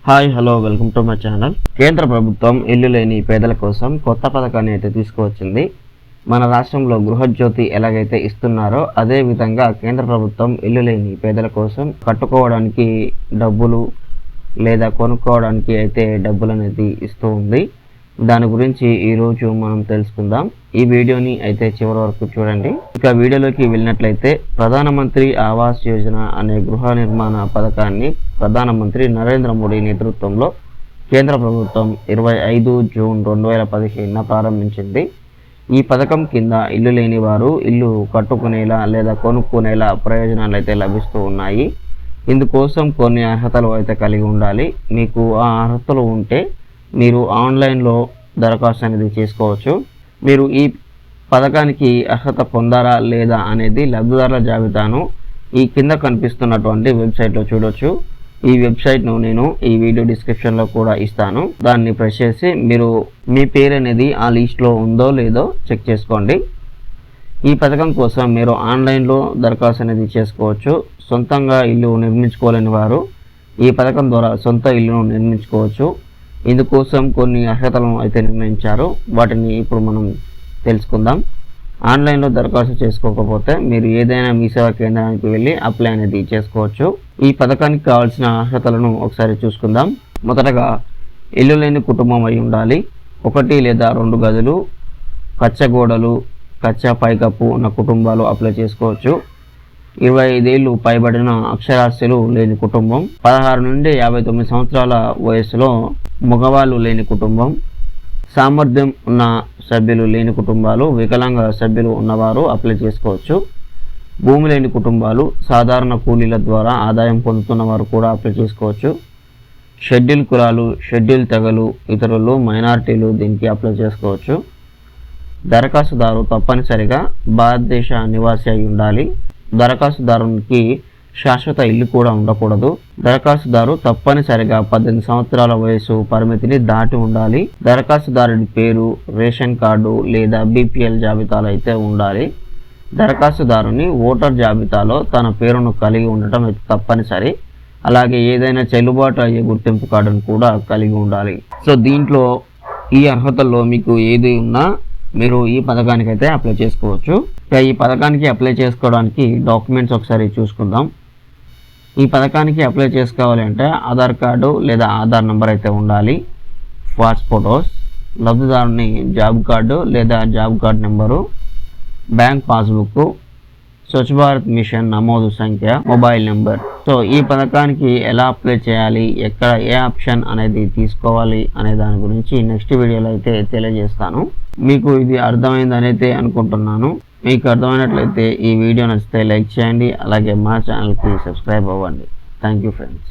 Hi hello welcome to my channel. కేంద్ర ప్రభుత్వం ఇల్లు లేని పేదల కోసం కొత్త పథకాన్ని అయితే తీసుకువచ్చింది. మన రాష్ట్రంలో గృహజ్యోతి ఎలాగైతే ఇస్తున్నారో అదే విధంగా కేంద్ర ప్రభుత్వం ఇల్లు లేని పేదల కోసం కట్టుకోవడానికి డబ్బులు లేదా కొనుక్కోవడానికి అయితే డబ్బులు అనేది ఇస్తూ ఉంది. దాని గురించి ఈరోజు మనం తెలుసుకుందాం. ఈ వీడియోని అయితే చివరి వరకు చూడండి. ఇక వీడియోలోకి వెళ్ళినట్లయితే ప్రధానమంత్రి ఆవాస్ యోజన అనే గృహ నిర్మాణ పథకాన్ని ప్రధానమంత్రి నరేంద్ర మోడీ నేతృత్వంలో కేంద్ర ప్రభుత్వం 25 జూన్ 2015 ప్రారంభించింది. ఈ పథకం కింద ఇల్లు లేని వారు ఇల్లు కట్టుకునేలా లేదా కొనుక్కునేలా ప్రయోజనాలు అయితే లభిస్తూ ఉన్నాయి. ఇందుకోసం కొన్ని అర్హతలు అయితే కలిగి ఉండాలి. మీకు ఆ అర్హతలు ఉంటే మీరు ఆన్లైన్లో దరఖాస్తు అనేది చేసుకోవచ్చు. మీరు ఈ పథకానికి అర్హత పొందారా లేదా అనేది లబ్ధిదారుల జాబితాను ఈ కింద కనిపిస్తున్నటువంటి వెబ్సైట్లో చూడొచ్చు. ఈ వెబ్సైట్ను నేను ఈ వీడియో డిస్క్రిప్షన్లో కూడా ఇస్తాను. దాన్ని ప్రెస్ చేసి మీరు మీ పేరు అనేది ఆ లిస్ట్లో ఉందో లేదో చెక్ చేసుకోండి. ఈ పథకం కోసం మీరు ఆన్లైన్లో దరఖాస్తు అనేది చేసుకోవచ్చు. సొంతంగా ఇల్లు నిర్మించుకోలేని వారు ఈ పథకం ద్వారా సొంత ఇల్లును నిర్మించుకోవచ్చు. ఇందుకోసం కొన్ని అర్హతలను అయితే నిర్ణయించారు. వాటిని ఇప్పుడు మనం తెలుసుకుందాం. ఆన్లైన్లో దరఖాస్తు చేసుకోకపోతే మీరు ఏదైనా మీ సేవా కేంద్రానికి వెళ్ళి అప్లై అనేది చేసుకోవచ్చు. ఈ పథకానికి కావాల్సిన అర్హతలను ఒకసారి చూసుకుందాం. మొదటగా ఇల్లు లేని కుటుంబం అయి ఉండాలి. 1 లేదా 2 గదులు, కచ్చా గోడలు, కచ్చా పైకప్పు ఉన్న కుటుంబాలు అప్లై చేసుకోవచ్చు. 25 ఏళ్ళు పైబడిన అక్షరాస్యులు లేని కుటుంబం, 16 నుండి 59 సంవత్సరాల వయసులో మగవాళ్ళు లేని కుటుంబం, సామర్థ్యం ఉన్న సభ్యులు లేని కుటుంబాలు, వికలాంగ సభ్యులు ఉన్నవారు అప్లై చేసుకోవచ్చు. భూమి లేని కుటుంబాలు, సాధారణ కూలీల ద్వారా ఆదాయం పొందుతున్న వారు కూడా అప్లై చేసుకోవచ్చు. షెడ్యూల్ కులాలు, షెడ్యూల్ తెగలు, ఇతరులు, మైనారిటీలు దీనికి అప్లై చేసుకోవచ్చు. దరఖాస్తుదారు తప్పనిసరిగా భారతదేశ నివాసి అయి ఉండాలి. దరఖాస్తుదారునికి శాశ్వత ఇల్లు కూడా ఉండకూడదు. దరఖాస్తుదారు తప్పనిసరిగా 18 సంవత్సరాల వయసు పరిమితిని దాటి ఉండాలి. దరఖాస్తుదారుడి పేరు రేషన్ కార్డు లేదా బీపీఎల్ జాబితాలో అయితే ఉండాలి. దరఖాస్తుదారుని ఓటర్ జాబితాలో తన పేరును కలిగి ఉండటం అయితే తప్పనిసరి. అలాగే ఏదైనా చెల్లుబాటు అయ్యే గుర్తింపు కార్డును కూడా కలిగి ఉండాలి. సో దీంట్లో ఈ అర్హతల్లో మీకు ఏది ఉన్నా మీరు ఈ పథకానికి అయితే అప్లై చేసుకోవచ్చు. ఈ పథకానికి అప్లై చేసుకోవడానికి డాక్యుమెంట్స్ ఒకసారి చూసుకుందాం. ఈ పథకానికి అప్లై చేసుకోవాలి అంటే ఆధార్ కార్డు లేదా ఆధార్ నెంబర్ అయితే ఉండాలి. ఫోటోస్, లబ్ధిదారుని జాబ్ కార్డు లేదా job card number, bank passbook, Swachh Bharat mission నమోదు సంఖ్య, మొబైల్ నెంబర్. సో ఈ పథకానికి ఎలా అప్లై చేయాలి, ఎక్కడ ఏ ఆప్షన్ అనేది తీసుకోవాలి అనే దాని గురించి నెక్స్ట్ వీడియోలో అయితే తెలియజేస్తాను. మీకు ఇది అర్థమైందని అయితే అనుకుంటున్నాను. మీకు అర్థమైనట్లయితే ఈ వీడియో నచ్చితే లైక్ చేయండి. అలాగే మా ఛానల్కి సబ్స్క్రైబ్ అవ్వండి. Thank you friends.